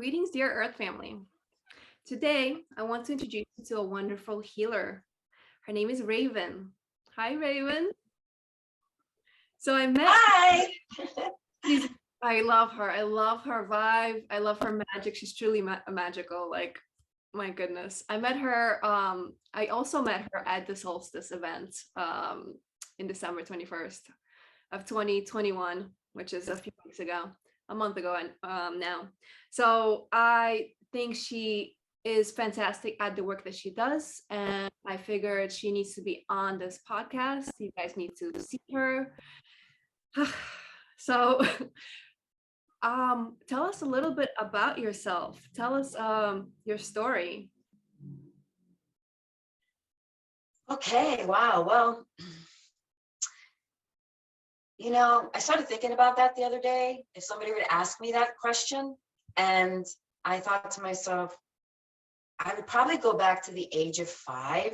Greetings, dear Earth family. Today, I want to introduce you to a wonderful healer. Her name is Rayvin. Hi, Rayvin. So I met. Hi. I love her. I love her vibe. I love her magic. She's truly magical. Like, my goodness. I met her. I also met her at the Solstice event in December 21st of 2021, which is a few weeks ago, a month ago, and now. So I think she is fantastic at the work that she does, and I figured she needs to be on this podcast. You guys need to see her. So tell us a little bit about yourself. Tell us your story. Okay, wow. Well, I started thinking about that the other day. If somebody would ask me that question, and I thought to myself, I would probably go back to the age of 5,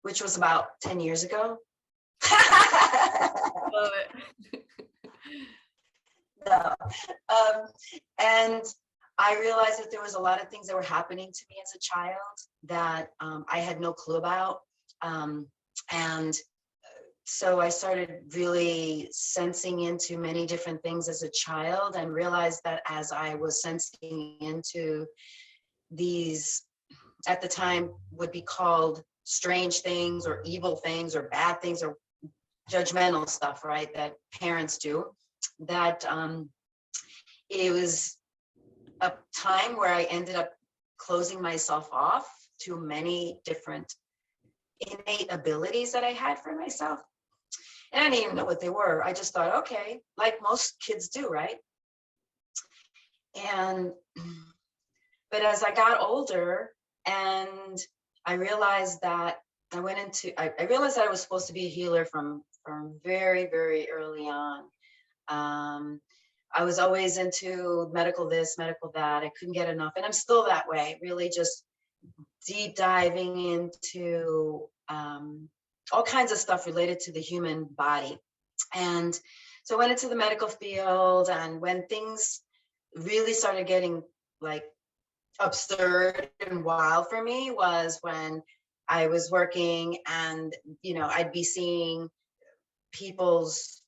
which was about 10 years ago. Love it. No. And I realized that there was a lot of things that were happening to me as a child that I had no clue about. And so I started really sensing into many different things as a child, and realized that as I was sensing into these, at the time would be called strange things or evil things or bad things or judgmental stuff, right, that parents do, that it was a time where I ended up closing myself off to many different innate abilities that I had for myself. And I didn't even know what they were. I just thought, okay, like most kids do, right? But as I got older, and I realized that I realized that I was supposed to be a healer from very, very early on. I was always into medical this, medical that. I couldn't get enough. And I'm still that way, really just deep diving into all kinds of stuff related to the human body. And so I went into the medical field, and when things really started getting like absurd and wild for me was when I was working, and I'd be seeing people's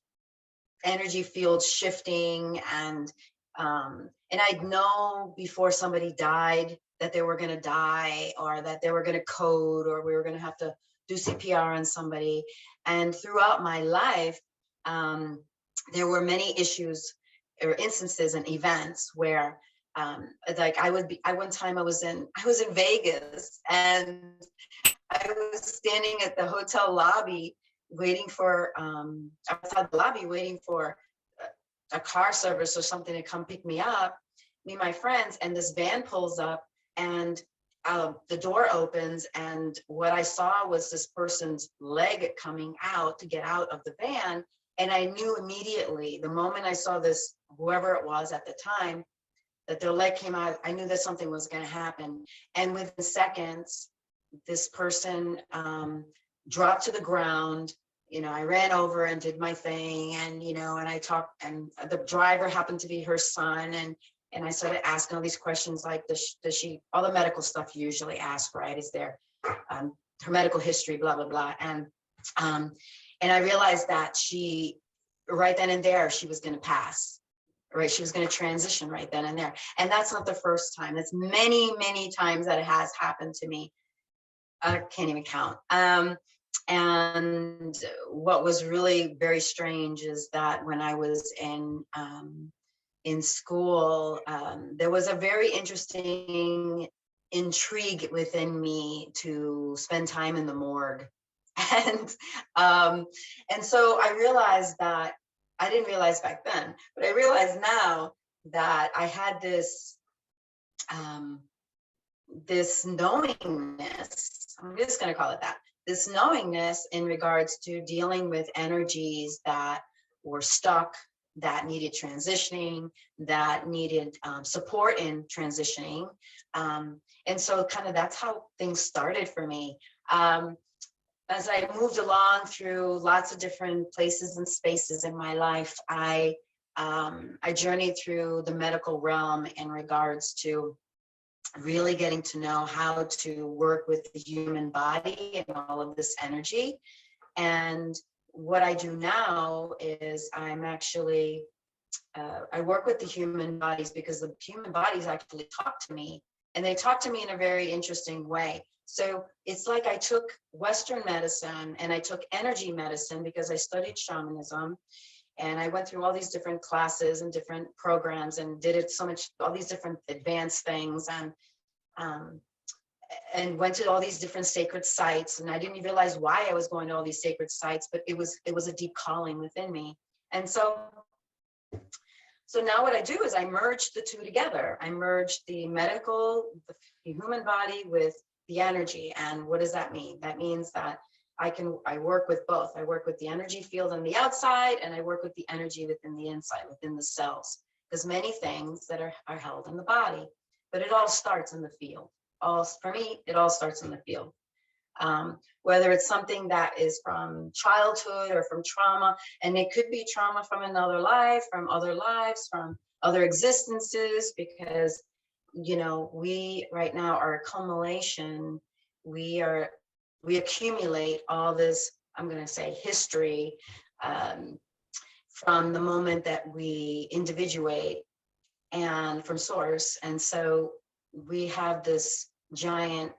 energy fields shifting, and I'd know before somebody died that they were going to die, or that they were going to code, or we were going to have to do CPR on somebody. And throughout my life, there were many issues or instances and events where like one time I was in Vegas, and I was standing at the hotel lobby waiting for outside the lobby waiting for a car service or something to come pick me up, me and my friends, and this van pulls up, and the door opens, and what I saw was this person's leg coming out to get out of the van. And I knew immediately, the moment I saw this, whoever it was at the time, that their leg came out, I knew that something was going to happen. And within seconds, this person dropped to the ground. I ran over and did my thing, and and I talked, and the driver happened to be her son, and I started asking all these questions like, does she, all the medical stuff you usually ask, right? Is there her medical history, blah blah blah, and I realized that she, right then and there, she was going to pass. Right, she was going to transition right then and there. And that's not the first time. That's many, many times that it has happened to me. I can't even count. And what was really very strange is that when I was in school, there was a very interesting intrigue within me to spend time in the morgue. And so I realized that, I didn't realize back then, but I realize now that I had this this knowingness, I'm just going to call it that, this knowingness in regards to dealing with energies that were stuck, that needed transitioning, that needed support in transitioning. And so kind of that's how things started for me. As I moved along through lots of different places and spaces in my life, I I journeyed through the medical realm in regards to really getting to know how to work with the human body and all of this energy. And what I do now is I'm actually, I work with the human bodies because the human bodies actually talk to me, and they talk to me in a very interesting way. So it's like I took Western medicine and I took energy medicine because I studied shamanism, and I went through all these different classes and different programs and did it so much, all these different advanced things, um, and went to all these different sacred sites. And I didn't realize why I was going to all these sacred sites, but it was a deep calling within me. And so now what I do is I merge the two together. I merge the medical, the human body with the energy. And what does that mean? That means that I work with both. I work with the energy field on the outside, and I work with the energy within the inside, within the cells. There's many things that are held in the body, but it all starts in the field. For me, it all starts in the field. Whether it's something that is from childhood or from trauma, and it could be trauma from another life, from other lives, from other existences, because, you know, we right now are a culmination. We accumulate all this, I'm going to say, history, from the moment that we individuate and from source. And so we have this giant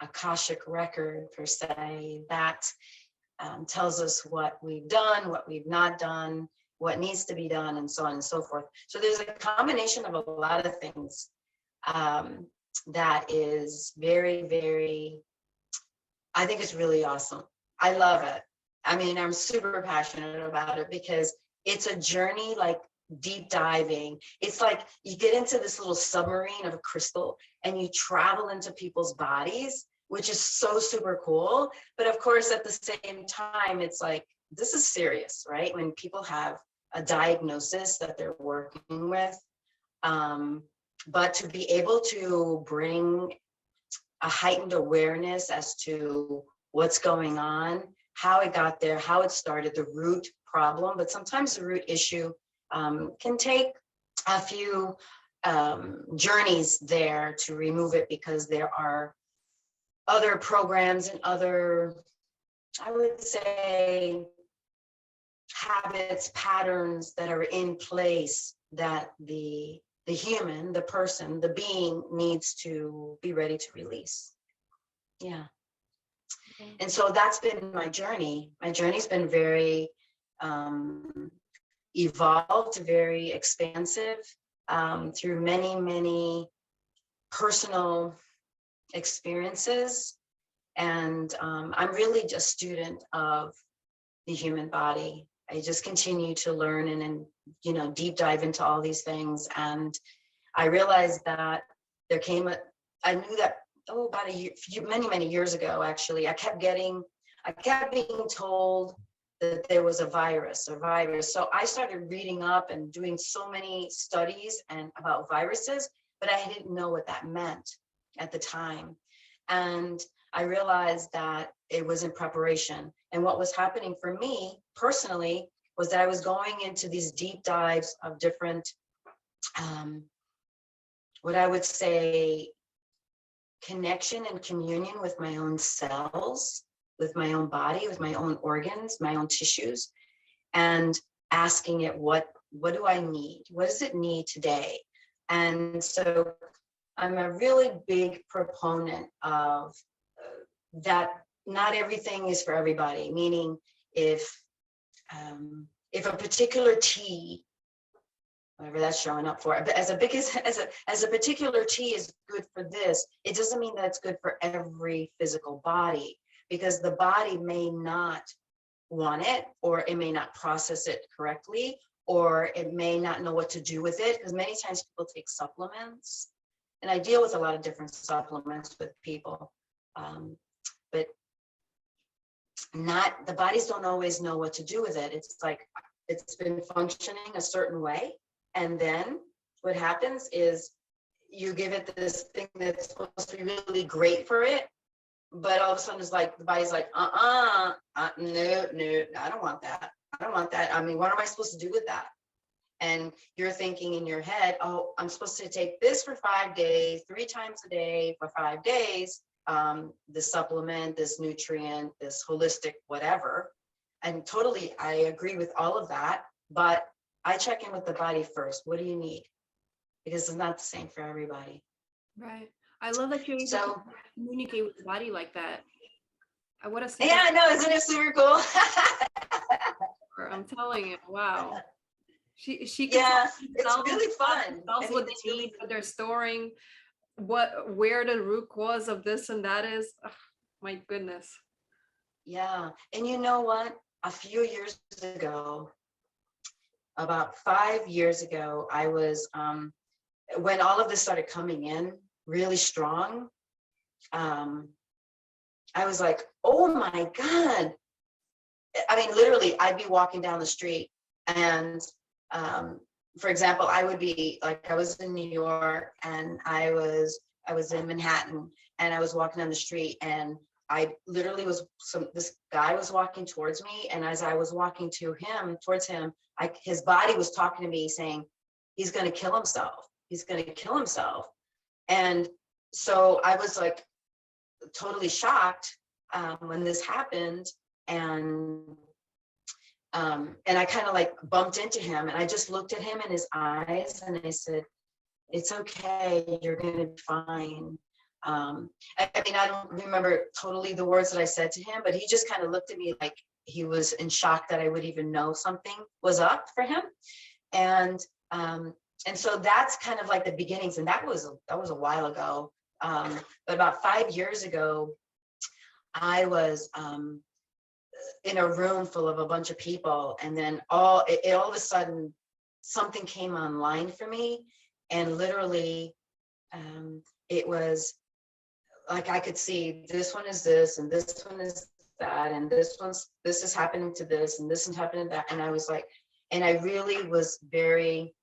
Akashic record, per se, that tells us what we've done, what we've not done, what needs to be done, and so on and so forth. So there's a combination of a lot of things that is very, very, I think it's really awesome. I love it. I mean, I'm super passionate about it because it's a journey, like deep diving. It's like you get into this little submarine of a crystal and you travel into people's bodies, which is so super cool. But of course, at the same time, it's like, this is serious, right? When people have a diagnosis that they're working with. But to be able to bring a heightened awareness as to what's going on, how it got there, how it started, the root problem. But sometimes the root issue can take a few journeys there to remove it, because there are other programs and other, I would say, habits, patterns that are in place that the human, the person, the being needs to be ready to release. Yeah. And so that's been my journey. My journey's been very evolved, very expansive, through many, many personal experiences. And I'm really just a student of the human body. I just continue to learn and you know, deep dive into all these things. And I realized that there came I knew that, about many years ago, actually, I kept being told that there was a virus. So I started reading up and doing so many studies about viruses, but I didn't know what that meant at the time. And I realized that it was in preparation. And what was happening for me personally was that I was going into these deep dives of different, what I would say, connection and communion with my own cells, with my own body, with my own organs, my own tissues, and asking it, what do I need? What does it need today? And so I'm a really big proponent of that. Not everything is for everybody, meaning if a particular tea, whatever that's showing up for, but as a particular tea is good for this, it doesn't mean that it's good for every physical body, because the body may not want it, or it may not process it correctly, or it may not know what to do with it, because many times people take supplements, and I deal with a lot of different supplements with people, but the bodies don't always know what to do with it. It's like it's been functioning a certain way, and then what happens is you give it this thing that's supposed to be really great for it, but all of a sudden it's like the body's like, no, I don't want that. I don't want that. I mean, what am I supposed to do with that? And you're thinking in your head, oh, I'm supposed to take this for 5 days, 3 times a day for 5 days, this supplement, this nutrient, this holistic whatever. And totally, I agree with all of that. But I check in with the body first. What do you need? Because it's not the same for everybody. Right. I love that you're able to So, communicate with the body like that. I would have said yeah, I know, isn't it super cool? I'm telling you, wow. She can Yeah, it's tell really fun. tells what they need, what they're storing, where the root cause of this and that is. Ugh, my goodness. Yeah, and you know what? A few years ago, about 5 years ago, I was when all of this started coming in really strong. I was like, oh my God. I mean, literally, I'd be walking down the street and, for example, I would be like, I was in New York and I was in Manhattan and I was walking down the street and I literally this guy was walking towards me. And as I was walking towards him, his body was talking to me saying, he's going to kill himself. He's going to kill himself. And so I was like totally shocked when this happened. And I kind of like bumped into him and I just looked at him in his eyes and I said, it's okay, you're gonna be fine. I mean, I don't remember totally the words that I said to him, but he just kind of looked at me like he was in shock that I would even know something was up for him. And so that's kind of like the beginnings. And that was a while ago. But about 5 years ago, I was in a room full of a bunch of people, and then all of a sudden something came online for me, and literally it was like I could see this one is this and this one is that and this is happening to this and this is happening to that, and I was like, and I really was very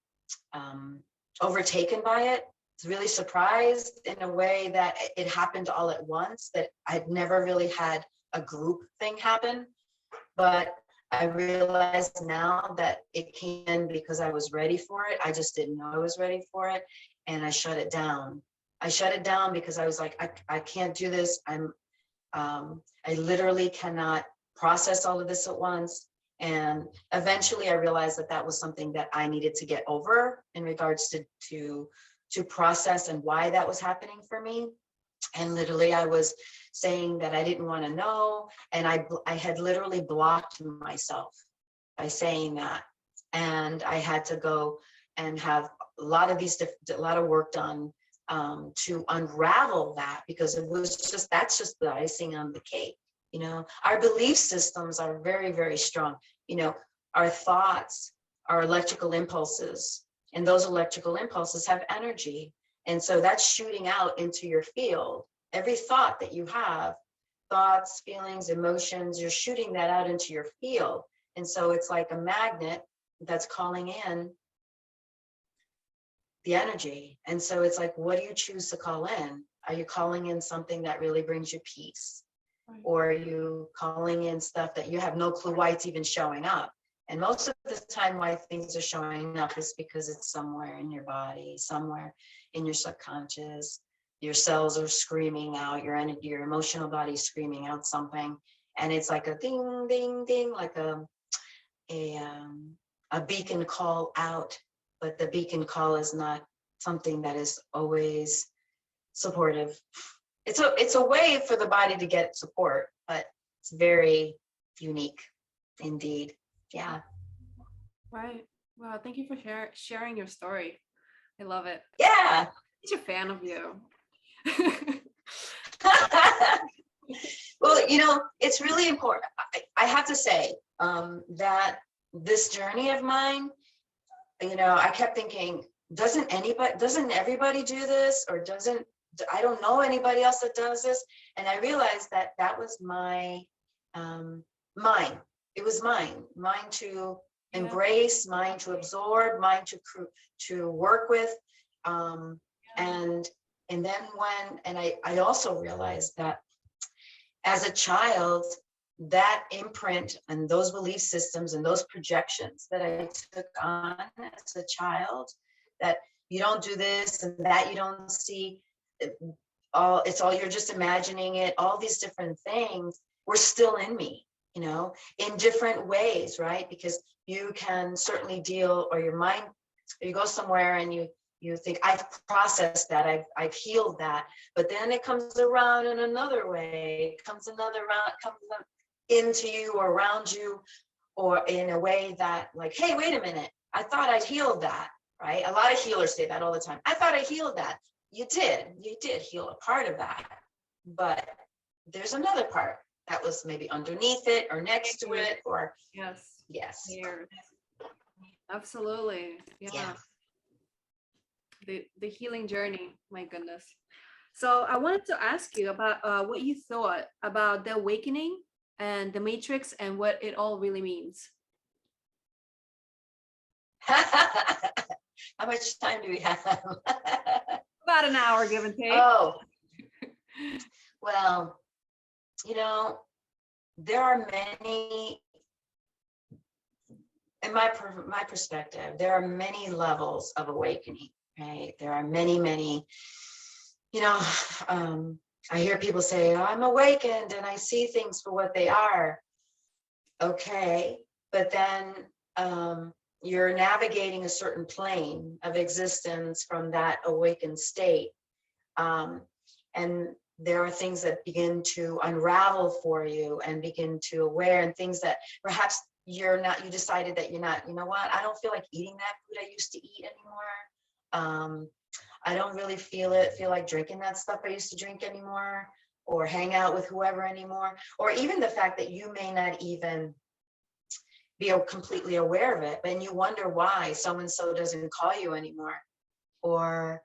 overtaken by it, really surprised in a way that it happened all at once, that I'd never really had a group thing happen. But I realized now that it came because I was ready for it. I just didn't know I was ready for it. And I shut it down. I shut it down because I was like, I can't do this. I literally cannot process all of this at once. And eventually I realized that that was something that I needed to get over in regards to process and why that was happening for me. And literally I was saying that I didn't want to know. And I had literally blocked myself by saying that. And I had to go and have a lot of work done to unravel that, because it was just, that's just the icing on the cake. You know, our belief systems are very, very strong. You know, our thoughts are electrical impulses, and those electrical impulses have energy. And so that's shooting out into your field. Every thought that you have, thoughts, feelings, emotions, you're shooting that out into your field. And so it's like a magnet that's calling in the energy. And so it's like, what do you choose to call in? Are you calling in something that really brings you peace? Or are you calling in stuff that you have no clue why it's even showing up? And most of the time why things are showing up is because it's somewhere in your body, somewhere in your subconscious. Your cells are screaming out, your energy, your emotional body is screaming out something. And it's like a ding, ding, ding, like a beacon call out. But the beacon call is not something that is always supportive. It's a way for the body to get support, but it's very unique indeed. Yeah. Right. Wow. Thank you for sharing your story. I love it. Yeah. Such a fan of you. Well, you know, it's really important. I have to say that this journey of mine, you know, I kept thinking, doesn't everybody do this, or I don't know anybody else that does this. And I realized that that was mine. It was mine to embrace, mine to absorb, mine to work with. And then I also realized that as a child, that imprint and those belief systems and those projections that I took on as a child, that you don't do this and that you don't see, it's all, you're just imagining it, all these different things were still in me, in different ways, right? Because you can certainly deal, or your mind, you go somewhere and you think, I've processed that, I've healed that, but then it comes around in another way, it comes another round, comes into you or around you, or in a way that, like, hey, wait a minute, I thought I'd healed that, right? A lot of healers say that all the time. I thought I healed that. You did heal a part of that, but there's another part that was maybe underneath it or next to it, or yes. Layers. Absolutely. Yeah. The healing journey, my goodness. So I wanted to ask you about what you thought about the awakening and the matrix and what it all really means. How much time do we have? About an hour, give and take. Oh, well, there are many, in my perspective, there are many levels of awakening, right? There are many, I hear people say, oh, I'm awakened and I see things for what they are. Okay, but then you're navigating a certain plane of existence from that awakened state. And there are things that begin to unravel for you and begin to aware, and things that perhaps you decided that you're not, what, I don't feel like eating that food I used to eat anymore. I don't really feel like drinking that stuff I used to drink anymore, or hang out with whoever anymore, or even the fact that you may not even be completely aware of it, and you wonder why so-and-so doesn't call you anymore, or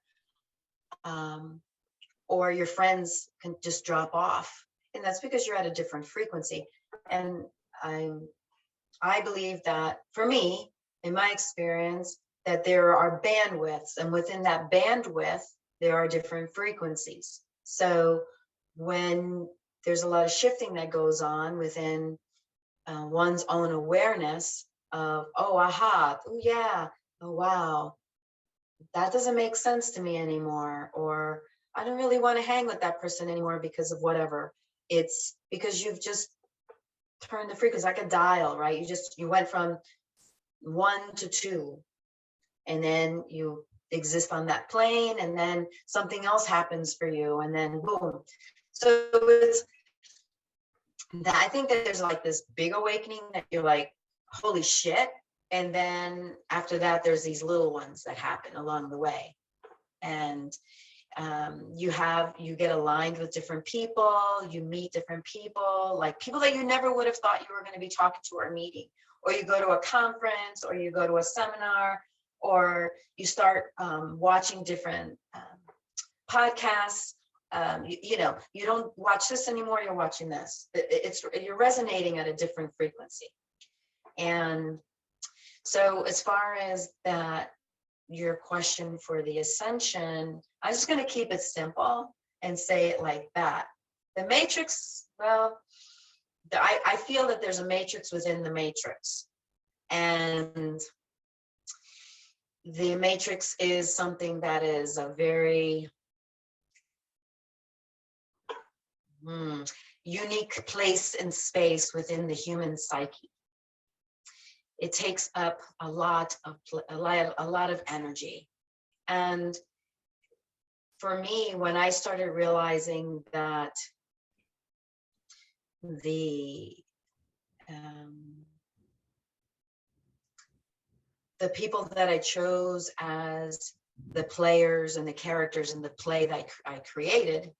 your friends can just drop off. And that's because you're at a different frequency. And I believe that, for me, in my experience, that there are bandwidths, and within that bandwidth, there are different frequencies. So when there's a lot of shifting that goes on within one's own awareness of, oh, aha, oh, yeah, oh, wow, that doesn't make sense to me anymore, or I don't really want to hang with that person anymore because of whatever. It's because you've just turned the frequency, like a dial, right? You went from 1 to 2, and then you exist on that plane, and then something else happens for you, and then boom. So it's that, I think that there's like this big awakening that you're like, holy shit. And then after that, there's these little ones that happen along the way. And you get aligned with different people, you meet different people, like people that you never would have thought you were going to be talking to or meeting, or you go to a conference, or you go to a seminar, or you start watching different podcasts. You don't watch this anymore, you're watching this. You're resonating at a different frequency. And so as far as that, your question for the ascension, I'm just going to keep it simple and say it like that. The matrix, well, I feel that there's a matrix within the matrix. And the matrix is something that is a very unique place and space within the human psyche. It takes up a lot of energy. And for me, when I started realizing that the people that I chose as the players and the characters in the play that I created,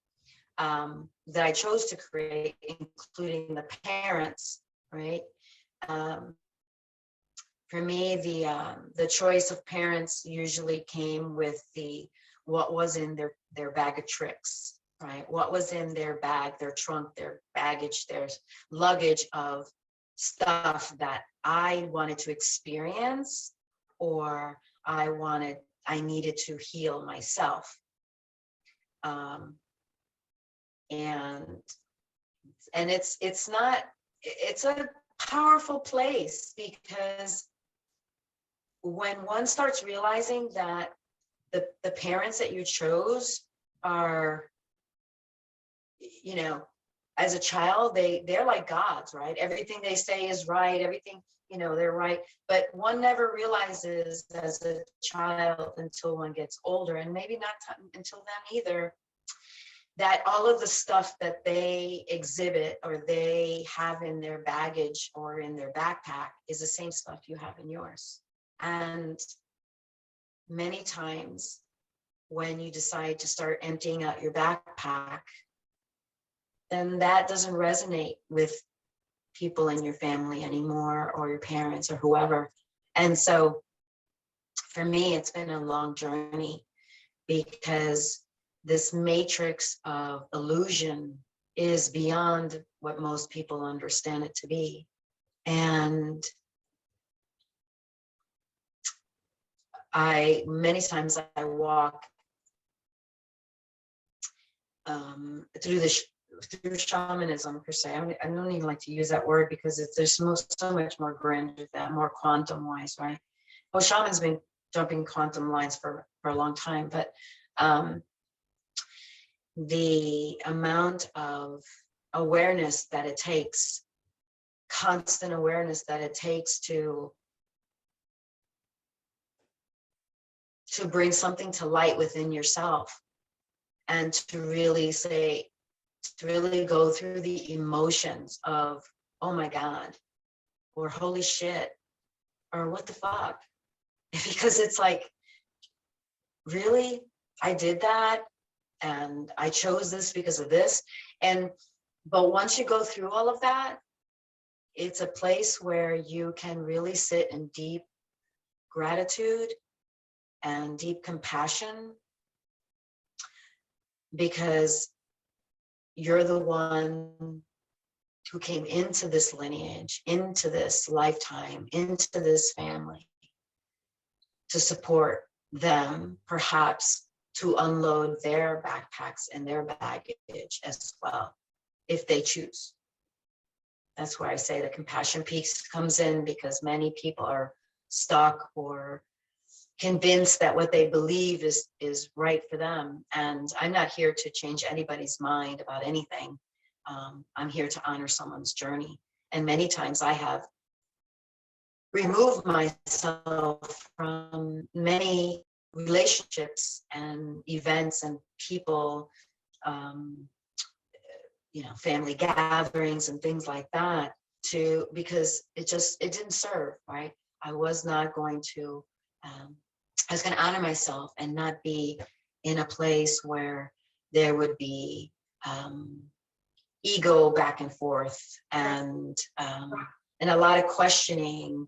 that I chose to create, including the parents, right? For me, the choice of parents usually came with what was in their bag of tricks, right? What was in their bag, their trunk, their baggage, their luggage of stuff that I wanted to experience, or I needed to heal myself. And it's not it's a powerful place, because when one starts realizing that the parents that you chose are, you know, as a child, they're like gods, right? Everything they say is right, everything, you know, they're right. But one never realizes as a child until one gets older, and maybe not until then either, that all of the stuff that they exhibit or they have in their baggage or in their backpack is the same stuff you have in yours. And many times when you decide to start emptying out your backpack, then that doesn't resonate with people in your family anymore, or your parents or whoever. And so for me, it's been a long journey, because this matrix of illusion is beyond what most people understand it to be. And many times I walk through shamanism per se. I don't even like to use that word, because there's so much more grand with that, more quantum wise, right? Well, shaman's been jumping quantum lines for a long time, but the amount of awareness that it takes, constant awareness that it takes to bring something to light within yourself, and to really go through the emotions of, oh my God, or holy shit, or what the fuck? Because it's like, really? I did that, and I chose this because of this. But once you go through all of that, it's a place where you can really sit in deep gratitude and deep compassion, because you're the one who came into this lineage, into this lifetime, into this family, to support them, perhaps to unload their backpacks and their baggage as well, if they choose. That's where I say the compassion piece comes in, because many people are stuck or convinced that what they believe is right for them. And I'm not here to change anybody's mind about anything. I'm here to honor someone's journey. And many times I have removed myself from many relationships and events and people, family gatherings and things like that, because it didn't serve, right? I was not going to, I was going to honor myself and not be in a place where there would be ego back and forth, and a lot of questioning.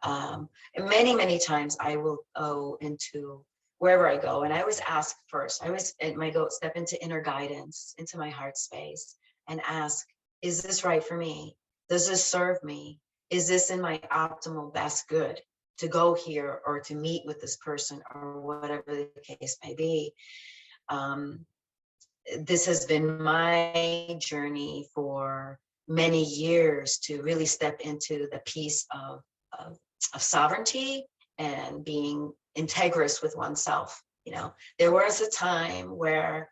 And many times I will go into wherever I go, and I always ask first. Step into inner guidance, into my heart space, and ask, is this right for me? Does this serve me? Is this in my optimal best good to go here or to meet with this person, or whatever the case may be? This has been my journey for many years, to really step into the piece of sovereignty and being integrous with oneself. There was a time where,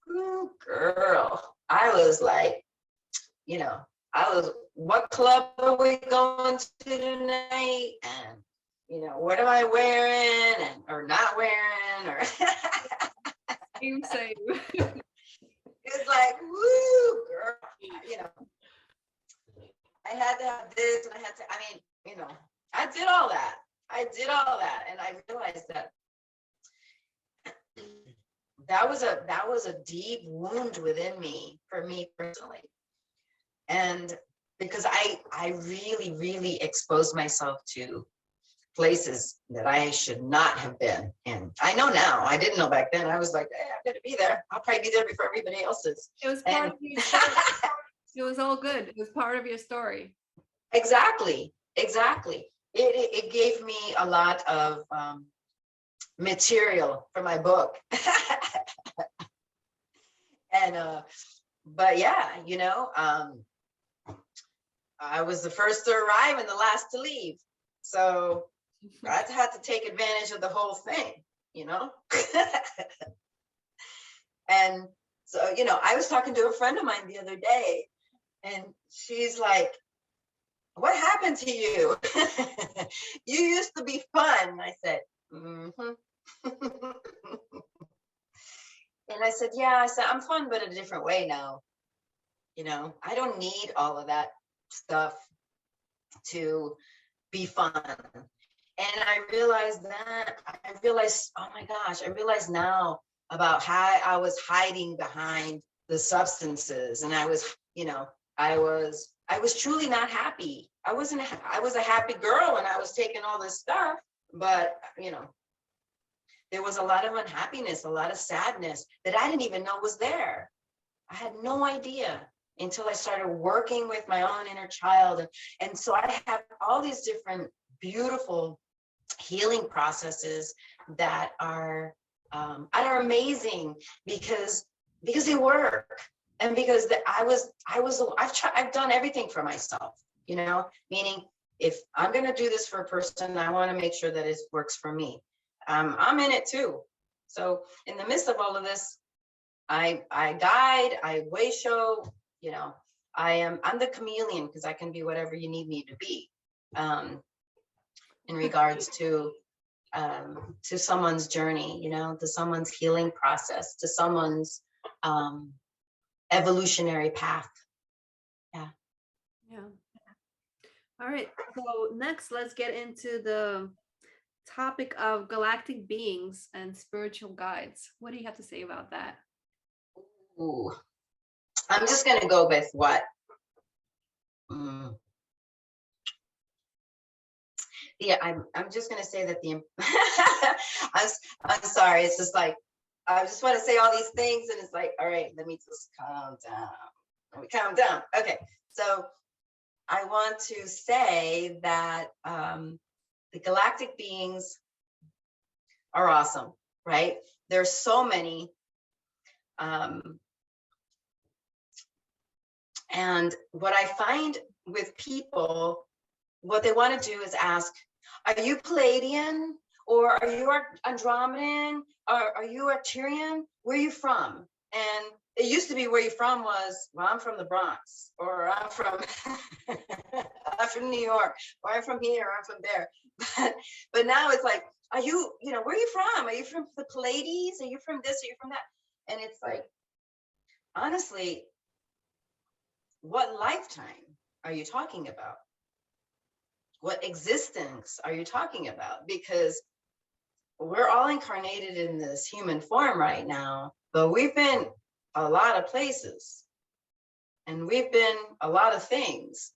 ooh, girl, I was like, what club are we going to tonight? And, what am I wearing or not wearing? Or Same. It's like, woo, girl, I had to have this, and I did all that. And I realized that that was a deep wound within me, for me personally. And because I really, really exposed myself to places that I should not have been in. I know now. I didn't know back then. I was like, hey, I'm going to be there. I'll probably be there before everybody else is. It was part of your story. It was all good. It was part of your story. Exactly. It gave me a lot of material for my book. And but yeah, I was the first to arrive and the last to leave. So I had to take advantage of the whole thing, you know? And so, you know, I was talking to a friend of mine the other day, and she's like, what happened to you? You used to be fun. I said, mm-hmm. And I said, yeah, I said, I'm fun, but a different way now. You know, I don't need all of that stuff to be fun. And I realized oh my gosh, I realized now about how I was hiding behind the substances. And I was, you know, I was truly not happy. I was a happy girl when I was taking all this stuff, but you know, there was a lot of unhappiness, a lot of sadness that I didn't even know was there. I had no idea until I started working with my own inner child. And so I have all these different beautiful healing processes that are amazing because they work, and because I've done everything for myself, you know, meaning if I'm going to do this for a person, I want to make sure that it works for me. I'm in it too. So in the midst of all of this, I guide, I way show, you know, I'm the chameleon because I can be whatever you need me to be. In regards to someone's journey, you know, to someone's healing process, to someone's evolutionary path. Yeah. Yeah. All right. So next, let's get into the topic of galactic beings and spiritual guides. What do you have to say about that? Ooh. I'm just going to go with what? Yeah, I'm just going to say that I'm sorry. It's just like, I just want to say all these things. And it's like, all right, let me just calm down. Let me calm down. Okay. So I want to say that the galactic beings are awesome, right? There's so many. And what I find with people, what they want to do is ask, are you Palladian? Or are you Andromedan? Or are you Arcturian? Where are you from? And it used to be where you from was, well, I'm from the Bronx, or I'm from I'm from New York, or I'm from here, or I'm from there. But now it's like, are you, you know, where are you from? Are you from the Pleiades? Are you from this? Are you from that? And it's like, honestly, what lifetime are you talking about? What existence are you talking about? Because we're all incarnated in this human form right now, but we've been a lot of places, and we've been a lot of things.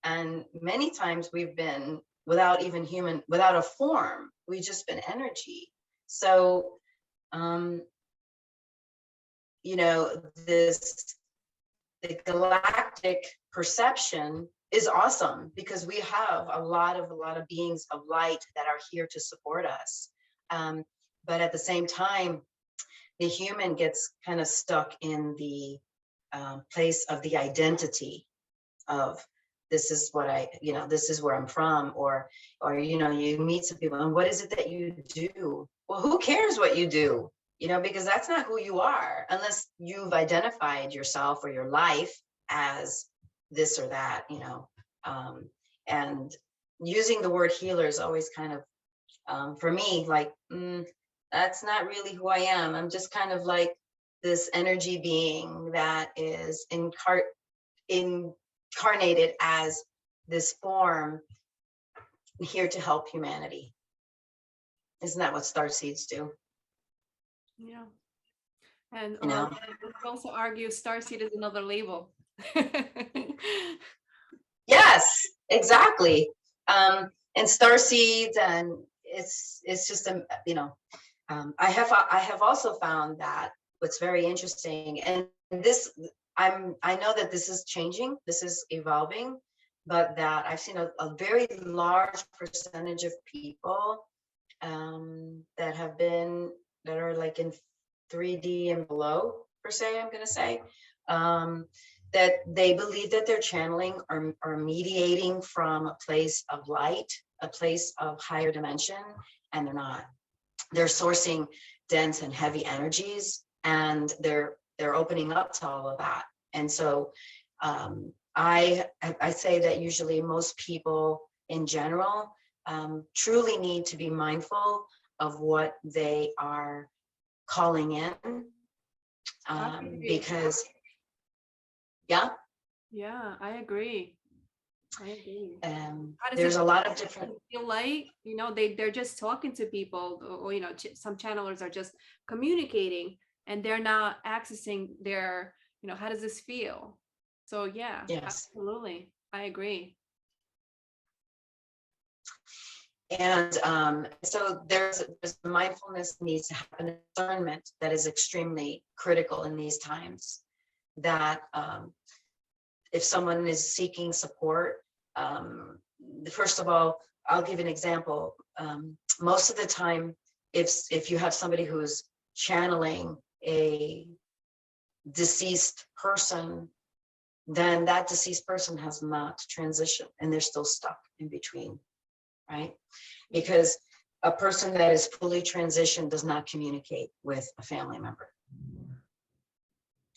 And many times we've been without a form. We've just been energy. So, you know, the galactic perception is awesome because we have a lot of beings of light that are here to support us. But at the same time, the human gets kind of stuck in the place of the identity of, this is what this is where I'm from, or you know, you meet some people and what is it that you do? Well, who cares what you do? You know, because that's not who you are unless you've identified yourself or your life as this or that, you know. And using the word healer is always kind of, for me, like, that's not really who I am. I'm just kind of like this energy being that is incarnated as this form here to help humanity. Isn't that what starseeds do? Yeah. And You know? we could also argue starseed is another label. Yes, exactly. And starseeds, and it's just a, you know, I have also found that what's very interesting, and this I know that this is changing, this is evolving, but that I've seen a very large percentage of people that are like in 3D and below, per se, I'm going to say, that they believe that they're channeling or mediating from a place of light, a place of higher dimension, and they're not. They're sourcing dense and heavy energies, and they're opening up to all of that. And so I say that usually most people in general truly need to be mindful of what they are calling in, because yeah, I agree. I agree. How does there's it a lot of different feel like, you know, they're just talking to people, or you know, some channelers are just communicating and they're not accessing their, you know, how does this feel? So yeah, yes. absolutely. I agree. And so there's mindfulness needs to happen, discernment that is extremely critical in these times. That if someone is seeking support, first of all, I'll give an example. Most of the time, if you have somebody who's channeling a deceased person, then that deceased person has not transitioned and they're still stuck in between, right? Because a person that is fully transitioned does not communicate with a family member.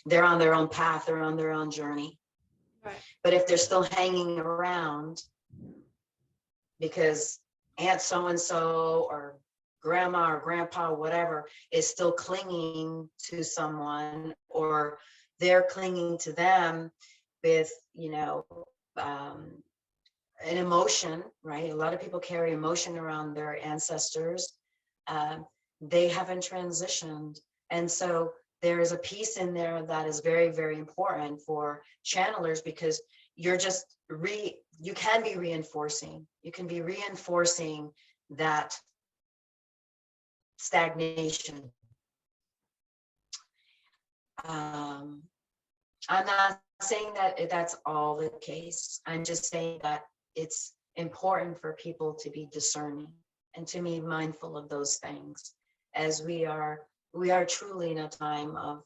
They're on their own path, they're on their own journey. Right. But if they're still hanging around because Aunt so-and-so or grandma or grandpa or whatever is still clinging to someone, or they're clinging to them with, you know, an emotion, right? A lot of people carry emotion around their ancestors. They haven't transitioned. And so there is a piece in there that is very, very important for channelers, because you're just you can be reinforcing. You can be reinforcing that stagnation. I'm not saying that that's all the case. I'm just saying that it's important for people to be discerning and to be mindful of those things, as we are truly in a time of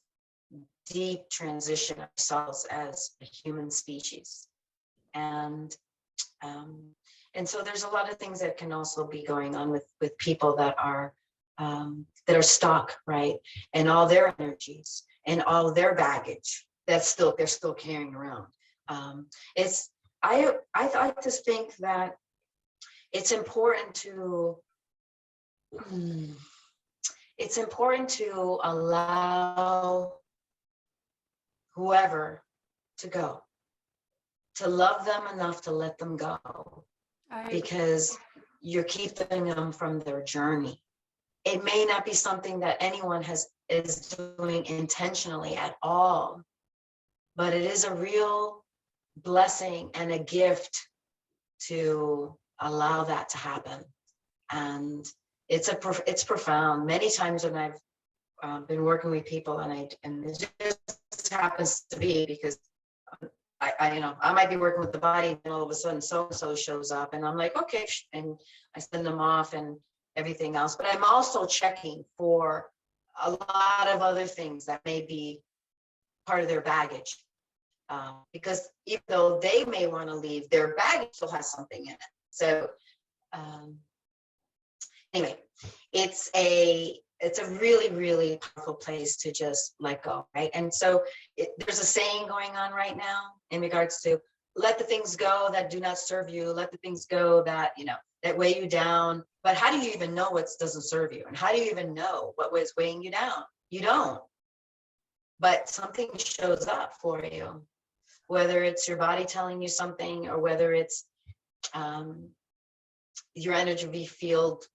deep transition ourselves as a human species. And so there's a lot of things that can also be going on with people that are stuck, right? And all their energies and all their baggage they're still carrying around. I like to think that it's important to allow whoever to go, to love them enough to let them go, because you're keeping them from their journey. It may not be something that anyone is doing intentionally at all, but it is a real blessing and a gift to allow that to happen. And it's profound. Many times when I've been working with people, and it just happens to be because I might be working with the body, and all of a sudden so shows up, and I'm like, okay, and I send them off and everything else. But I'm also checking for a lot of other things that may be part of their baggage, because even though they may want to leave, their baggage still has something in it. So anyway, it's a really, really powerful place to just let go, right? And so there's a saying going on right now in regards to let the things go that do not serve you, let the things go that, that weigh you down. But how do you even know what doesn't serve you? And how do you even know what was weighing you down? You don't. But something shows up for you, whether it's your body telling you something, or whether it's your energy field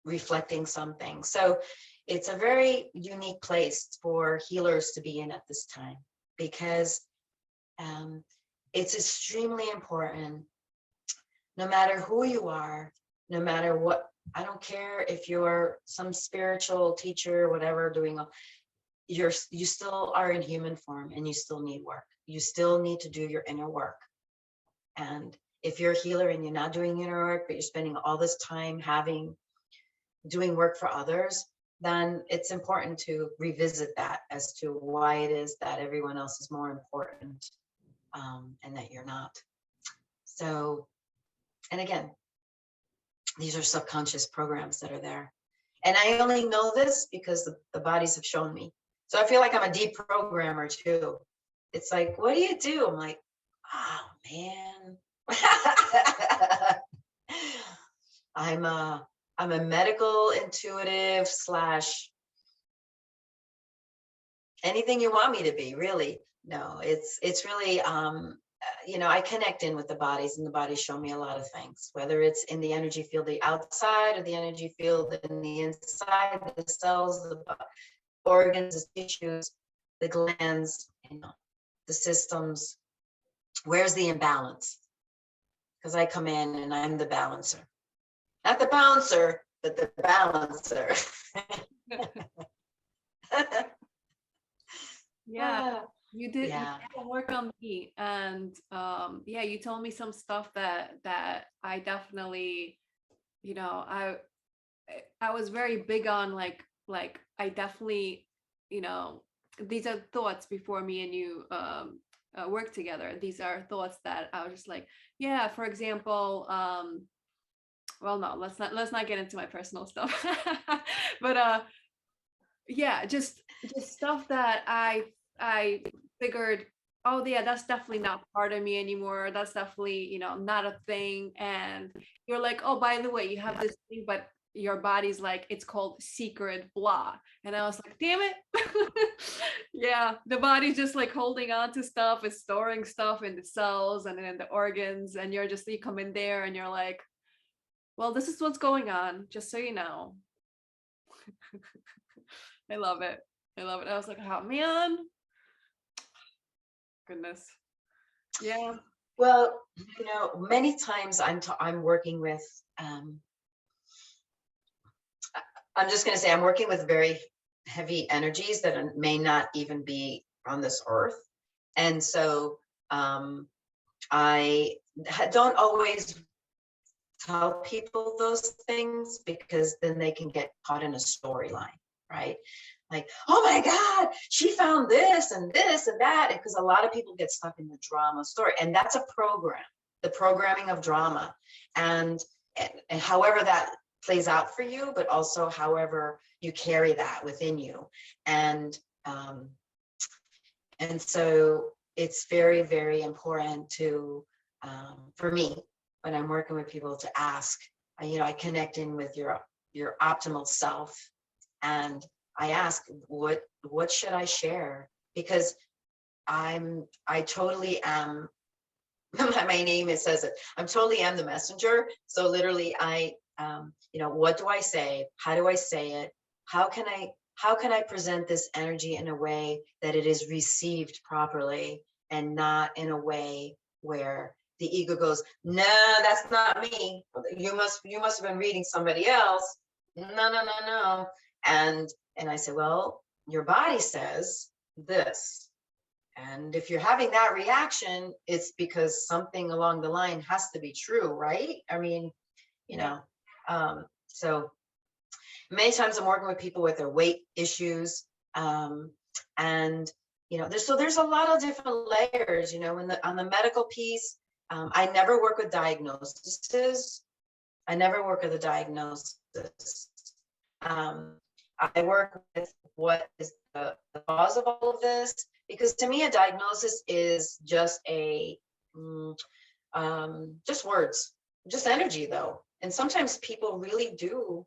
reflecting something. So it's a very unique place for healers to be in at this time, because it's extremely important, no matter who you are, no matter what. I don't care if you're some spiritual teacher, whatever, you still are in human form, and you still need work. You still need to do your inner work. And if you're a healer and you're not doing inner work, but you're spending all this time doing work for others, then it's important to revisit that as to why it is that everyone else is more important, and that you're not. So, and again, these are subconscious programs that are there. And I only know this because the bodies have shown me. So I feel like I'm a deprogrammer too. It's like, what do you do? I'm like, oh man. I'm a medical intuitive slash anything you want me to be, really. No, it's really I connect in with the bodies, and the bodies show me a lot of things, whether it's in the energy field, the outside, or the energy field in the inside, the cells, the organs, the tissues, the glands, the systems. Where's the imbalance? Because I come in and I'm the balancer. Not the bouncer, but the balancer. Yeah, you did Yeah. some work on me, and yeah, you told me some stuff that I definitely, I was very big on, like I definitely, these are thoughts before me and you work together. These are thoughts that I was just like, yeah, for example, well, no, let's not get into my personal stuff. But yeah, just stuff that I figured, oh yeah, that's definitely not part of me anymore. That's definitely, not a thing. And you're like, oh, by the way, you have this thing, but your body's like, it's called secret blah. And I was like, damn it. Yeah, the body's just like holding on to stuff, it's storing stuff in the cells and in the organs, and you come in there and you're like, well, this is what's going on, just so you know. I love it. I love it. I was like, oh man, goodness. Yeah. Well, many times I'm working with, I'm just going to say I'm working with very heavy energies that may not even be on this earth. And so I don't always tell people those things, because then they can get caught in a storyline, right? Like, oh my God, she found this and this and that. Because a lot of people get stuck in the drama story. And that's a program, the programming of drama. And however that plays out for you, but also however you carry that within you. And so it's very, very important to, for me, when I'm working with people, to ask, I connect in with your optimal self, and I ask, what should I share? Because I totally am, my name, it says it, I'm totally am the messenger. So literally what do I say? How do I say it? How can I present this energy in a way that it is received properly, and not in a way where the ego goes, no, that's not me. You must have been reading somebody else. No. And I said, well, your body says this. And if you're having that reaction, it's because something along the line has to be true, right? I mean, so many times I'm working with people with their weight issues. And there's a lot of different layers, on the medical piece. I never work with diagnoses. I never work with a diagnosis. I work with what is the cause of all of this, because to me, a diagnosis is just just words, just energy, though. And sometimes people really do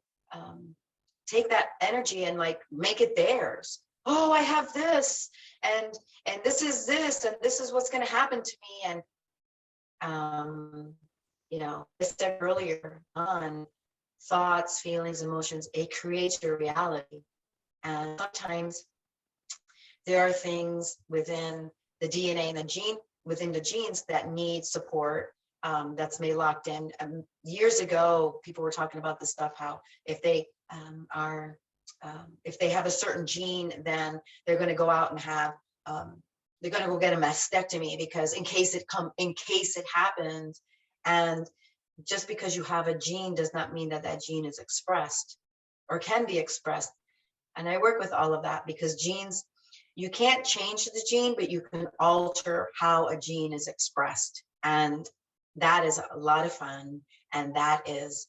take that energy and like make it theirs. Oh, I have this, and this is this, and this is what's going to happen to me. And I said earlier on, thoughts, feelings, emotions, it creates your reality. And sometimes there are things within the DNA and within the genes that need support, that's made locked in. Years ago, people were talking about this stuff, how if they if they have a certain gene, then they're going to go out and have, they're going to go get a mastectomy, because in case it happens. And just because you have a gene does not mean that gene is expressed or can be expressed. And I work with all of that because genes, you can't change the gene, but you can alter how a gene is expressed. And that is a lot of fun. And that is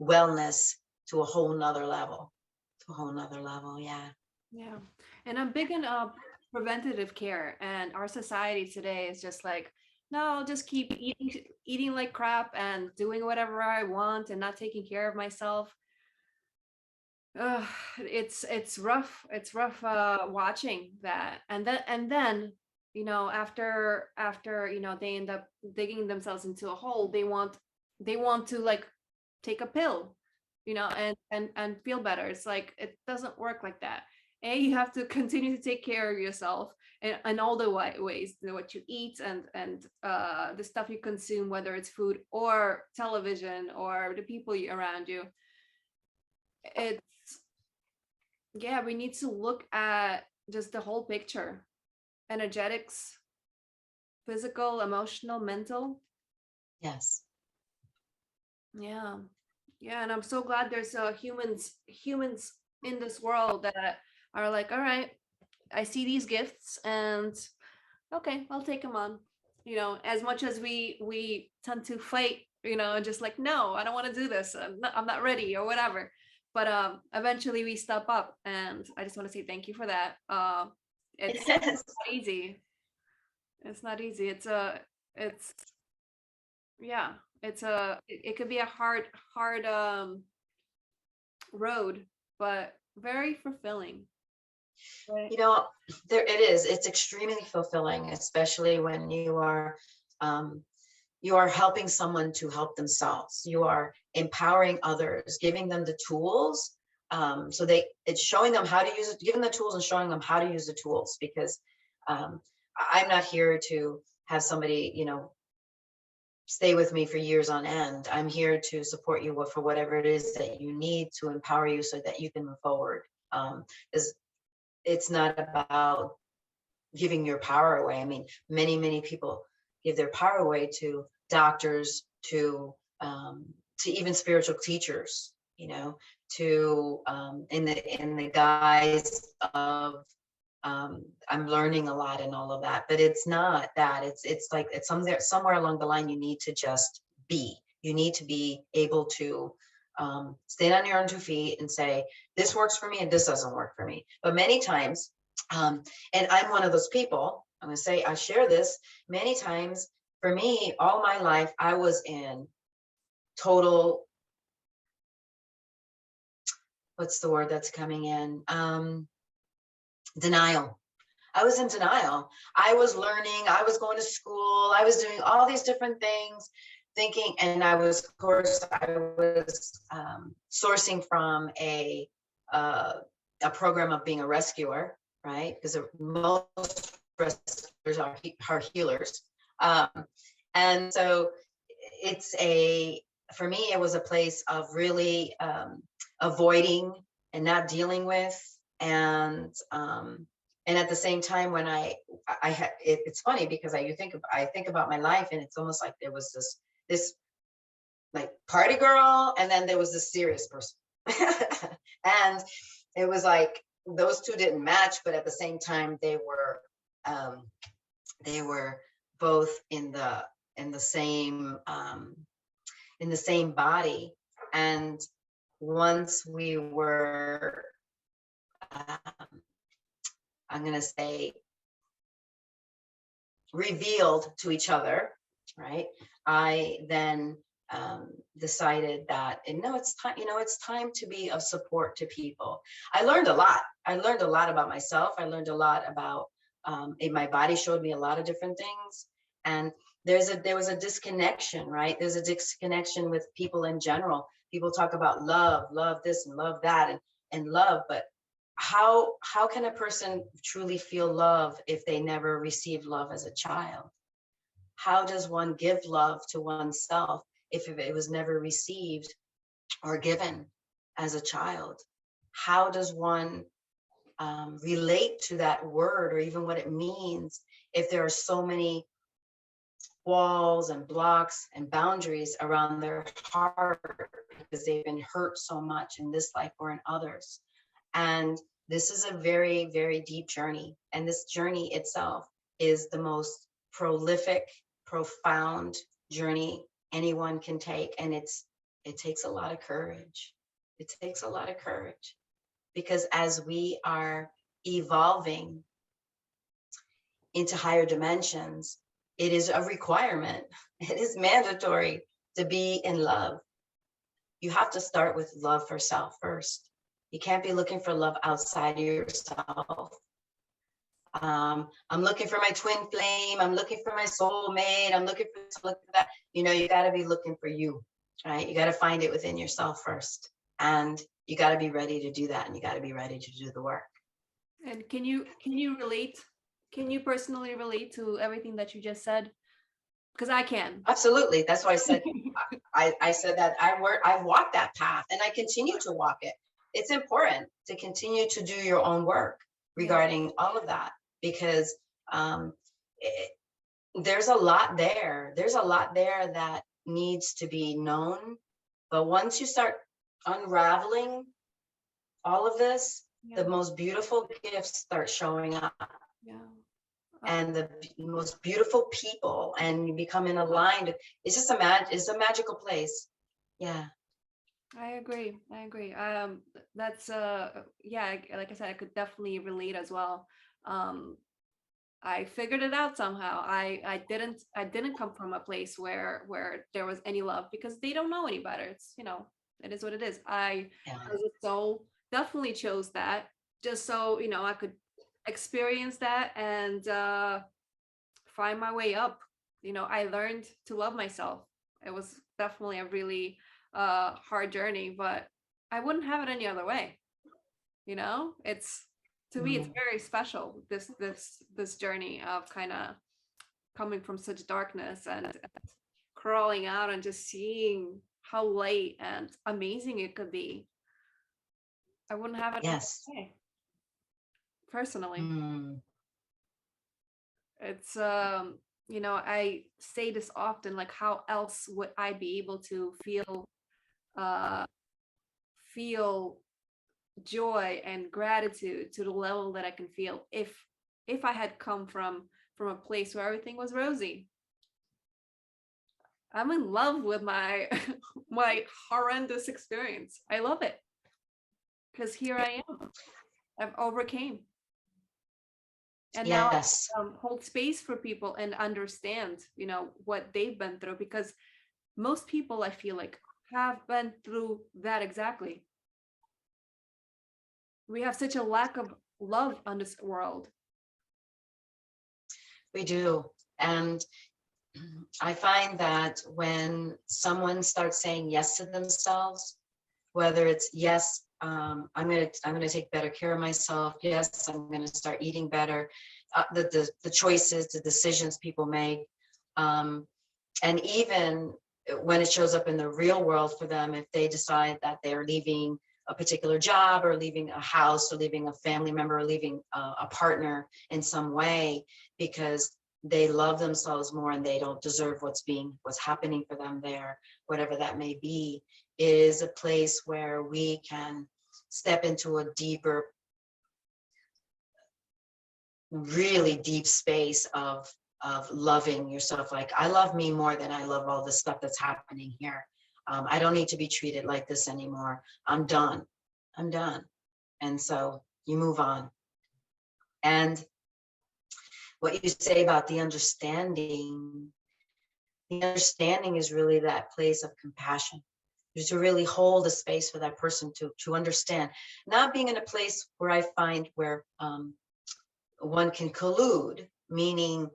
wellness to a whole nother level, to a whole nother level. Yeah. Yeah. And I'm big in preventative care. And our society today is just like, no, I'll just keep eating like crap and doing whatever I want and not taking care of myself. It's rough. It's rough watching that. And then, after they end up digging themselves into a hole, they want to like take a pill, and feel better. It's like it doesn't work like that. You have to continue to take care of yourself in all the ways, what you eat and the stuff you consume, whether it's food or television or the people around you. It's Yeah, we need to look at just the whole picture: energetics, physical, emotional, mental. Yes. Yeah. Yeah, and I'm so glad there's humans in this world that are like, all right, I see these gifts and okay, I'll take them on. As much as we tend to fight, just like, no, I don't want to do this. I'm not ready or whatever. But eventually we step up, and I just want to say thank you for that. It's Yes. not easy. It's not easy. It's yeah, it could be a hard road, but very fulfilling. Right. You know, there it is. It's extremely fulfilling, especially when um, you are helping someone to help themselves. You are empowering others, giving them the tools. So it's showing them how to use it, giving the tools and showing them how to use the tools. Because I'm not here to have somebody, stay with me for years on end. I'm here to support you for whatever it is that you need to empower you so that you can move forward. Because it's not about giving your power away. I mean, many people give their power away to doctors, to even spiritual teachers, to in the guise of I'm learning a lot and all of that. But it's not that. It's like it's somewhere along the line you need to just be. You need to be able to stand on your own 2 feet and say, this works for me and this doesn't work for me. But many times, and I'm one of those people, I'm going to say, I share this many times. For me, all my life, I was in total, what's the word that's coming in? Denial. I was in denial. I was learning, I was going to school, I was doing all these different things, thinking, and I was sourcing from a program of being a rescuer, right? Because most rescuers are healers. And so for me, it was a place of really avoiding and not dealing with. And at the same time, when I had, it's funny because I think about my life, and it's almost like there was this like party girl, and then there was this serious person. And it was like those two didn't match, but at the same time they were both in the same body. And once we were I'm going to say revealed to each other, right? I then decided that, and no, it's time, it's time to be of support to people. I learned a lot. I learned a lot about myself. I learned a lot about, my body showed me a lot of different things. And there was a disconnection, right? There's a disconnection with people in general. People talk about love this and love that, and love, but how can a person truly feel love if they never received love as a child? How does one give love to oneself if it was never received or given as a child? How does one relate to that word, or even what it means, if there are so many walls and blocks and boundaries around their heart because they've been hurt so much in this life or in others? And this is a very, very deep journey. And this journey itself is the most prolific, profound journey anyone can take. And it takes a lot of courage. It takes a lot of courage, because as we are evolving into higher dimensions, it is a requirement. It is mandatory to be in love. You have to start with love for self first. You can't be looking for love outside of yourself. I'm looking for my twin flame. I'm looking for my soulmate. I'm looking for that. You know, you got to be looking for you, right? You got to find it within yourself first. And you got to be ready to do that. And you got to be ready to do the work. And can you relate? Can you personally relate to everything that you just said? Because I can. Absolutely. That's why I said I said that I've walked that path, and I continue to walk it. It's important to continue to do your own work regarding all of that, because there's a lot there. There's a lot there that needs to be known. But once you start unraveling all of this, the most beautiful gifts start showing up. Yeah. And the most beautiful people, and you becoming aligned. It's just it's a magical place. Yeah. I agree. That's yeah, like I said, I could definitely relate as well. I figured it out somehow. I didn't come from a place where there was any love, because they don't know any better. It's, you know, it is what it is. I as a soul definitely chose that, just so, you know, I could experience that and find my way up. You know, I learned to love myself. It was definitely a really hard journey, but I wouldn't have it any other way. You know, it's, to me, it's very special, this journey of kind of coming from such darkness and crawling out and just seeing how light and amazing it could be. I wouldn't have it any other way, personally. It's you know, I say this often, like, how else would I be able to feel joy and gratitude to the level that I can feel if I had come from a place where everything was rosy. I'm in love with my my horrendous experience. I love it, because here I am. I've overcame. And now I hold space for people and understand, you know, what they've been through, because most people, I feel like, have been through that exactly. We have such a lack of love on this world. We do. And I find that when someone starts saying yes to themselves, whether it's yes, I'm gonna take better care of myself. Yes, I'm gonna start eating better. The choices, the decisions people make, and even when it shows up in the real world for them, if they decide that they're leaving a particular job, or leaving a house, or leaving a family member, or leaving a partner in some way, because they love themselves more and they don't deserve what's happening for them there, whatever that may be, is a place where we can step into a deeper, really deep space of loving yourself. Like, I love me more than I love all the stuff that's happening here. I don't need to be treated like this anymore. I'm done. And so you move on. And what you say about the understanding is really that place of compassion, just to really hold a space for that person to understand, not being in a place where I find where one can collude, meaning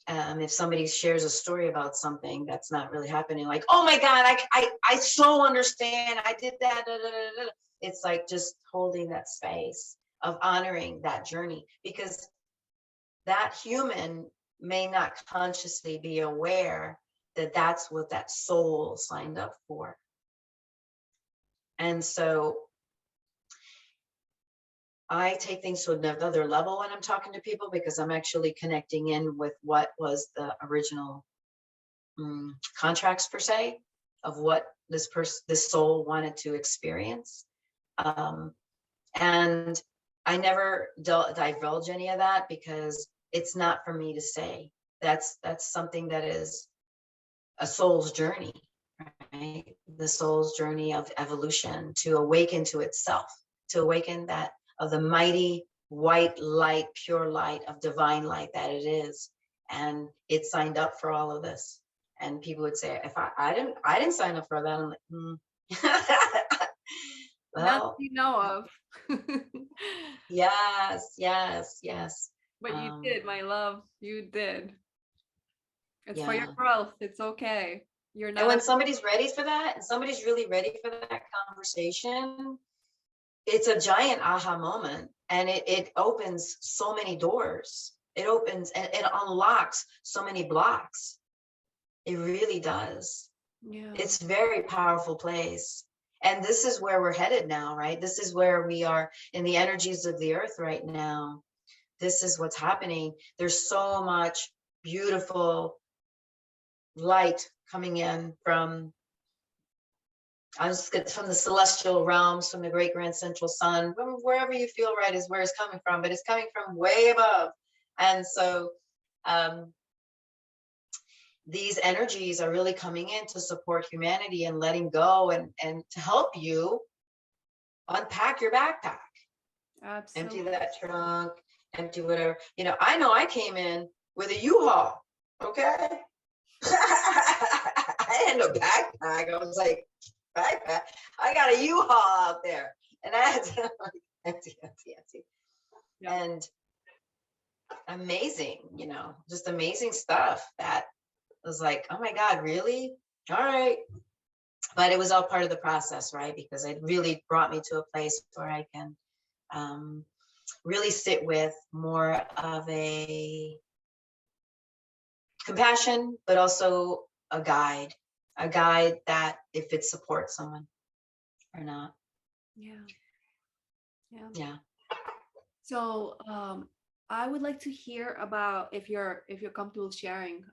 if somebody shares a story about something that's not really happening, like, oh my God, I so understand, I did that, da, da, da, da. It's like just holding that space of honoring that journey, because that human may not consciously be aware that that's what that soul signed up for. And so I take things to another level when I'm talking to people, because I'm actually connecting in with what was the original contracts, per se, of what this soul wanted to experience. And I never divulge any of that because it's not for me to say. That's something that is a soul's journey, right? The soul's journey of evolution to awaken to itself, to awaken that of the mighty white light, pure light of divine light that it is. And it signed up for all of this. And people would say, if I didn't sign up for that. I'm like, Not that well, you know of. yes. But you did, my love. You did. It's for your Yeah. growth. It's okay. You're And not when somebody's ready for that, and somebody's really ready for that conversation, it's a giant aha moment, and it opens so many doors. It opens and it unlocks so many blocks. It really does. Yeah. It's a very powerful place. And this is where we're headed now, right? This is where we are in the energies of the earth right now. This is what's happening. There's so much beautiful light coming in from from the celestial realms, from the great grand central sun, from wherever you feel right is where it's coming from, but it's coming from way above. And so these energies are really coming in to support humanity and letting go and to help you unpack your backpack. Absolutely. Empty that trunk, empty whatever. I know I came in with a U-Haul, okay? I had no backpack. I was like, backpack? I got a U-Haul out there. And I had to empty. Yeah. And amazing, just amazing stuff that was like, oh my God, really? All right. But it was all part of the process, right? Because it really brought me to a place where I can really sit with more of a compassion, but also a guide that if it supports someone or not. Yeah. So I would like to hear about, if you're comfortable sharing,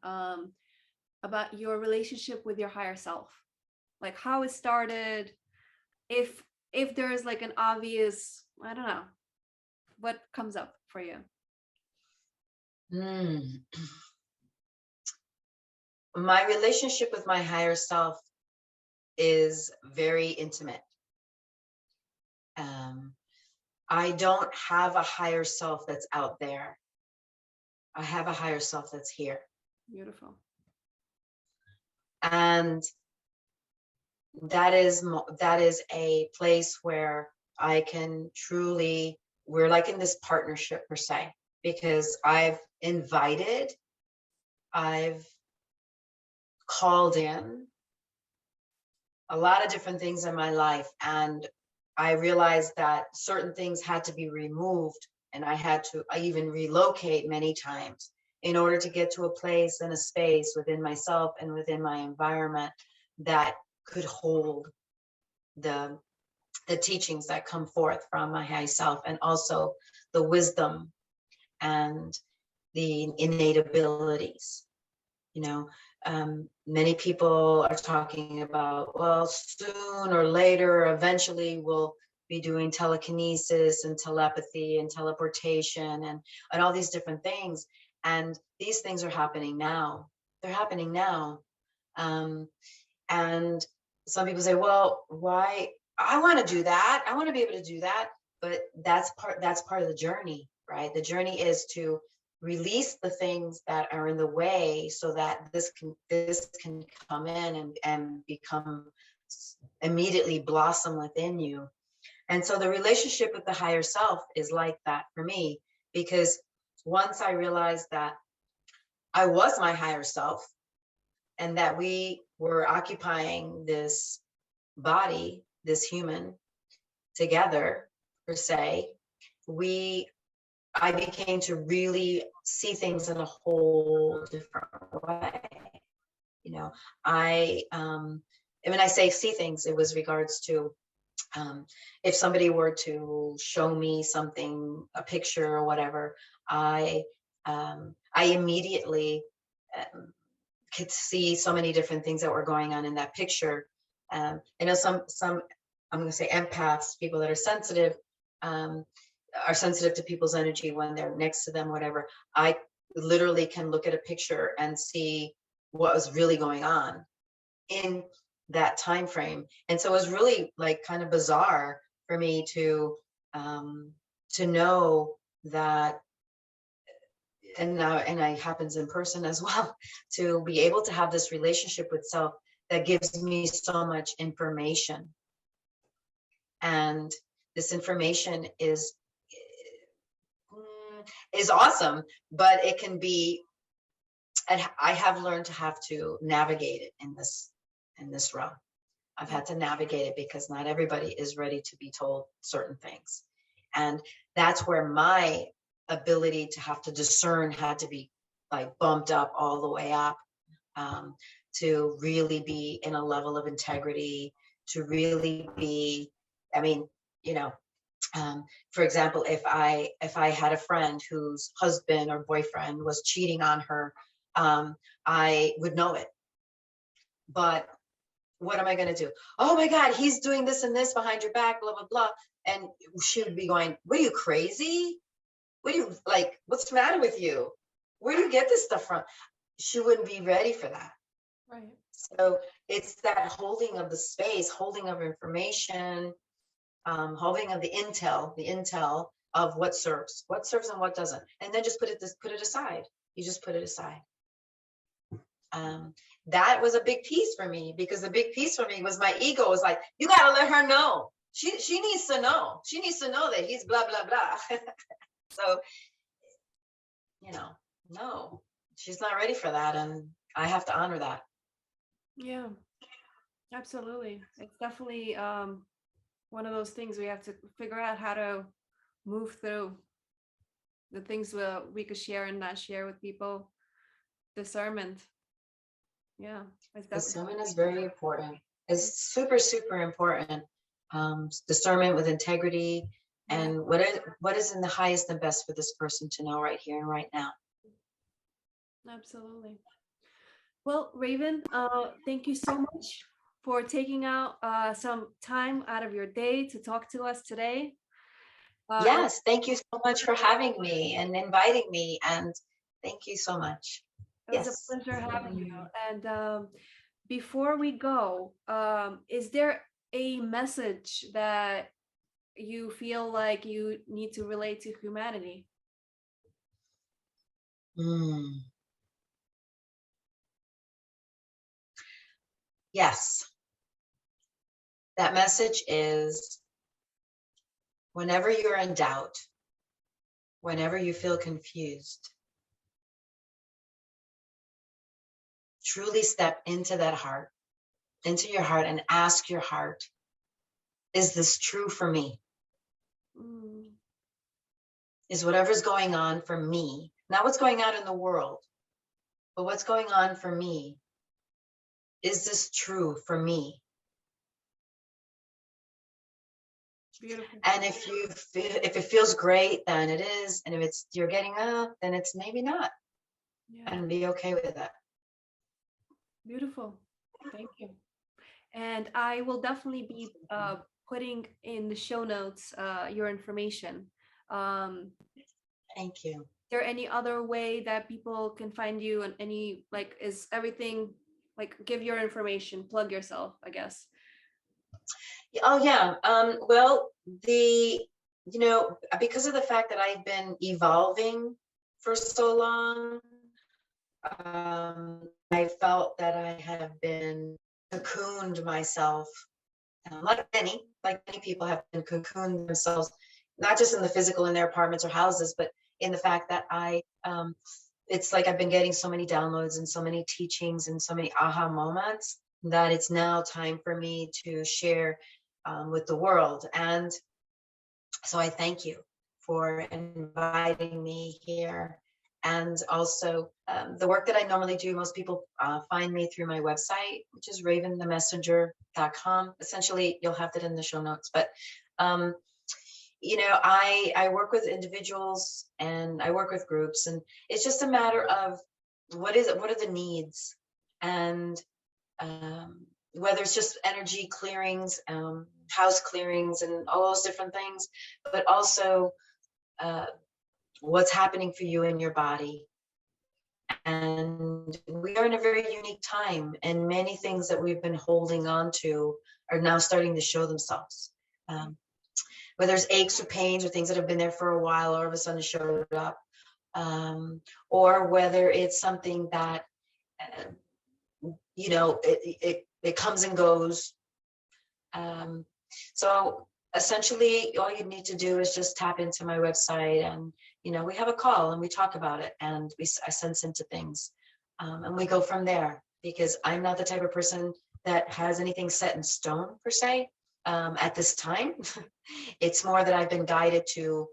about your relationship with your higher self, like how it started, if there's like an obvious, I don't know, what comes up for you. My relationship with my higher self is very intimate. I don't have a higher self that's out there. I have a higher self that's here. Beautiful. And that is a place where I can truly, we're like in this partnership per se, because I've called in a lot of different things in my life, and I realized that certain things had to be removed, and I even relocate many times in order to get to a place and a space within myself and within my environment that could hold the teachings that come forth from my high self, and also the wisdom and the innate abilities. Many people are talking about, well, soon or later, eventually we'll be doing telekinesis and telepathy and teleportation and all these different things. And these things are happening now. They're happening now. And some people say, well, why? I want to do that. I want to be able to do that. But that's part of the journey, right? The journey is to release the things that are in the way so that this can come in and become immediately blossom within you. And so the relationship with the higher self is like that for me, because once I realized that I was my higher self and that we were occupying this body, this human together per se, I became to really see things in a whole different way. When I say see things, it was regards to if somebody were to show me something, a picture or whatever, I immediately could see so many different things that were going on in that picture. I know some I'm going to say empaths, people that are sensitive, are sensitive to people's energy when they're next to them, whatever, I literally can look at a picture and see what was really going on in that time frame. And so it was really like kind of bizarre for me to know that, and now, and it happens in person as well, to be able to have this relationship with self that gives me so much information. And this information is awesome, but it can be, and I have learned to have to navigate it in this realm. I've had to navigate it because not everybody is ready to be told certain things. And that's where my ability to have to discern had to be like bumped up all the way up, to really be in a level of integrity, to really be, I mean, you know, for example, if I had a friend whose husband or boyfriend was cheating on her, I would know it. But what am I going to do? Oh my God, he's doing this and this behind your back, blah, blah, blah. And she would be going, what are you, crazy? What do you, like, what's the matter with you? Where do you get this stuff from? She wouldn't be ready for that. Right. So it's that holding of the space, holding of information, holding of the intel of what serves and what doesn't. And then just put it aside. You just put it aside. That was a big piece for me, because the big piece for me was my ego was like, you got to let her know. She needs to know. She needs to know that he's blah, blah, blah. So, no, she's not ready for that. And I have to honor that. Yeah, absolutely. It's definitely one of those things we have to figure out how to move through the things we could share and not share with people. Discernment. Yeah, it's Discernment definitely is very important. It's super, super important. Discernment with integrity, and what is in the highest and best for this person to know right here and right now. absolutely. Well, Rayvin, thank you so much for taking out some time out of your day to talk to us today. Yes, thank you so much for having me and inviting me, and thank you so much. It was a Yes. pleasure having you. And before we go, is there a message that you feel like you need to relate to humanity? Yes. That message is, whenever you're in doubt, whenever you feel confused, truly step into that heart, into your heart, and ask your heart, is this true for me? Is whatever's going on for me, not what's going on in the world, but what's going on for me, is this true for me? Beautiful. And if it feels great, then it is. And if you're getting up, then it's maybe not. Yeah. And be okay with that. Beautiful. Thank you. And I will definitely be putting in the show notes your information. Thank you. Is there any other way that people can find you, and any, like, is everything, like, give your information, plug yourself, I guess? Oh yeah. Well, because of the fact that I've been evolving for so long, I felt that I have been cocooned myself, like many people have been cocooned themselves, not just in the physical in their apartments or houses, but in the fact that it's like I've been getting so many downloads and so many teachings and so many aha moments that it's now time for me to share with the world. And so I thank you for inviting me here. And also the work that I normally do, most people find me through my website, which is ravintthemessenger.com. Essentially, you'll have that in the show notes. But, I work with individuals and I work with groups, and it's just a matter of what are the needs, and whether it's just energy clearings, house clearings, and all those different things, but also what's happening for you in your body. And we are in a very unique time, and many things that we've been holding on to are now starting to show themselves. Whether it's aches or pains or things that have been there for a while, all of a sudden showed up, or whether it's something that, it comes and goes. So essentially, all you need to do is just tap into my website, and we have a call and we talk about it, and I sense into things, and we go from there. Because I'm not the type of person that has anything set in stone per se at this time. It's more that I've been guided to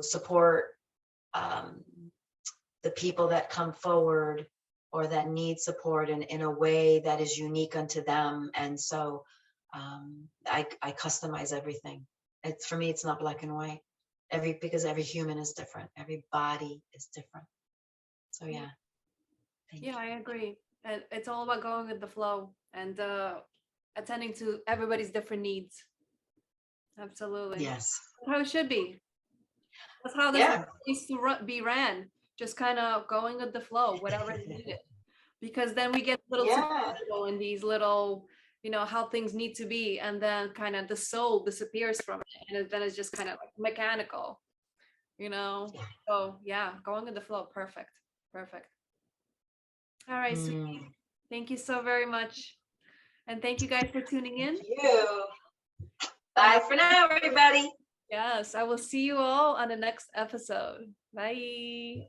support the people that come forward or that need support in a way that is unique unto them. And so I customize everything. For me, it's not black and white. Because every human is different. Every body is different. So yeah. Yeah, I agree. And it's all about going with the flow and attending to everybody's different needs. Absolutely. Yes. That's how it should be. That's how this needs to be ran. Just kind of going with the flow, whatever is needed. Because then we get little too in these little, how things need to be, and then kind of the soul disappears from it, and then it's just kind of like mechanical, So yeah, going with the flow, perfect. All right, sweetie. Thank you so very much, and thank you guys for tuning in. Thank you. Bye for now, everybody. Yes, I will see you all on the next episode. Bye.